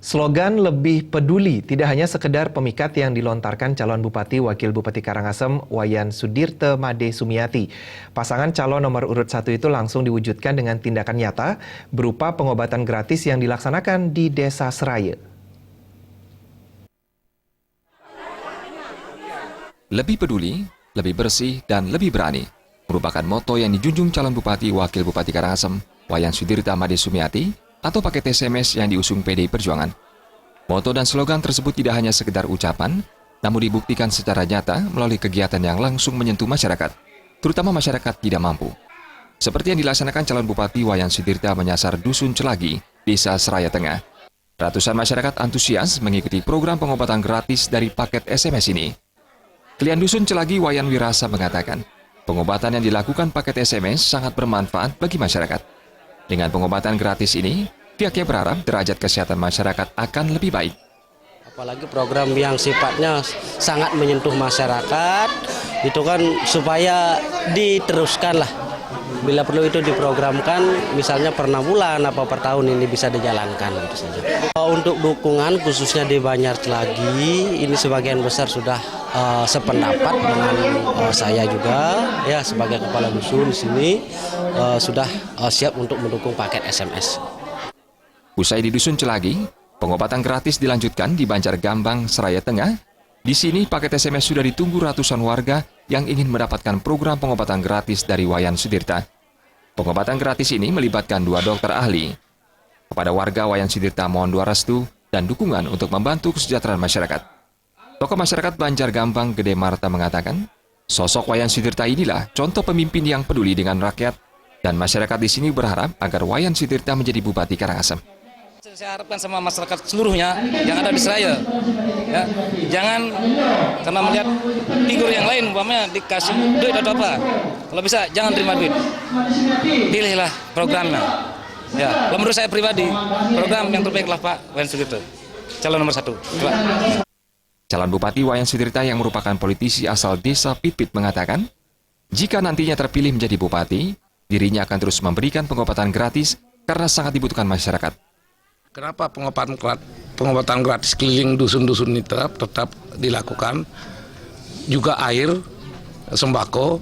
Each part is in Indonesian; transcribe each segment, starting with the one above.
Slogan lebih peduli tidak hanya sekedar pemikat yang dilontarkan calon Bupati Wakil Bupati Karangasem Wayan Sudirte Made Sumiati. Pasangan calon nomor urut 1 itu langsung diwujudkan dengan tindakan nyata berupa pengobatan gratis yang dilaksanakan di Desa Seraya. Lebih peduli, lebih bersih, dan lebih berani merupakan moto yang dijunjung calon Bupati Wakil Bupati Karangasem Wayan Sudirte Made Sumiati atau paket SMS yang diusung PDI Perjuangan. Moto dan slogan tersebut tidak hanya sekedar ucapan, namun dibuktikan secara nyata melalui kegiatan yang langsung menyentuh masyarakat, terutama masyarakat tidak mampu. Seperti yang dilaksanakan calon Bupati Wayan Sudirte menyasar Dusun Celagi, Desa Seraya Tengah. Ratusan masyarakat antusias mengikuti program pengobatan gratis dari paket SMS ini. Klien Dusun Celagi Wayan Wirasa mengatakan, pengobatan yang dilakukan paket SMS sangat bermanfaat bagi masyarakat. Dengan pengobatan gratis ini, pihaknya berharap derajat kesehatan masyarakat akan lebih baik. Apalagi program yang sifatnya sangat menyentuh masyarakat, itu kan supaya diteruskan lah. Bila perlu itu diprogramkan, misalnya per 6 bulan atau per tahun ini bisa dijalankan. Gitu saja. Untuk dukungan khususnya di Banjar Celagi, ini sebagian besar sudah sependapat dengan saya juga, ya sebagai kepala dusun di sini sudah siap untuk mendukung paket SMS. Usai di Dusun Celagi, pengobatan gratis dilanjutkan di Banjargambang, Seraya Tengah. Di sini paket SMS sudah ditunggu ratusan warga yang ingin mendapatkan program pengobatan gratis dari Wayan Sudirte. Pengobatan gratis ini melibatkan 2 dokter ahli. Kepada warga, Wayan Sudirte mohon doa restu dan dukungan untuk membantu kesejahteraan masyarakat. Tokoh masyarakat Banjargambang Gede Marta mengatakan, sosok Wayan Sudirte inilah contoh pemimpin yang peduli dengan rakyat, dan masyarakat di sini berharap agar Wayan Sudirte menjadi Bupati Karangasem. Saya harapkan sama masyarakat seluruhnya yang ada di Seraya, ya, jangan karena melihat figur yang lain, umpamanya dikasih duit atau apa, kalau bisa jangan terima duit, pilihlah programnya. Ya, kalau menurut saya pribadi, program yang terbaiklah Pak Wayan Sudirte, calon nomor 1. Calon Bupati Wayan Sudirte yang merupakan politisi asal Desa Pipit mengatakan, jika nantinya terpilih menjadi bupati, dirinya akan terus memberikan pengobatan gratis karena sangat dibutuhkan masyarakat. Kenapa pengobatan gratis keliling dusun-dusun ini tetap dilakukan, juga air, sembako,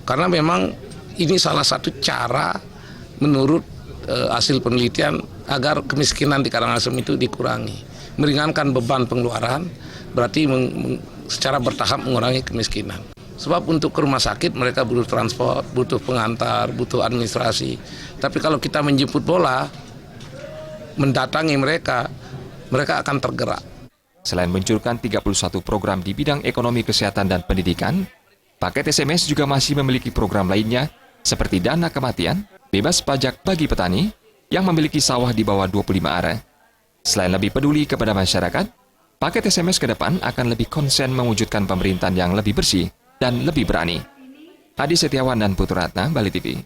karena memang ini salah satu cara menurut hasil penelitian agar kemiskinan di Karangasem itu dikurangi. Meringankan beban pengeluaran, berarti secara bertahap mengurangi kemiskinan. Sebab untuk ke rumah sakit mereka butuh transport, butuh pengantar, butuh administrasi. Tapi kalau kita menjemput bola, mendatangi mereka akan tergerak. Selain meluncurkan 31 program di bidang ekonomi, kesehatan, dan pendidikan, paket SMS juga masih memiliki program lainnya seperti dana kematian, bebas pajak bagi petani yang memiliki sawah di bawah 25 are. Selain lebih peduli kepada masyarakat, paket SMS ke depan akan lebih konsen mewujudkan pemerintahan yang lebih bersih dan lebih berani. Adi Setiawan dan Putu Ratna, Bali TV.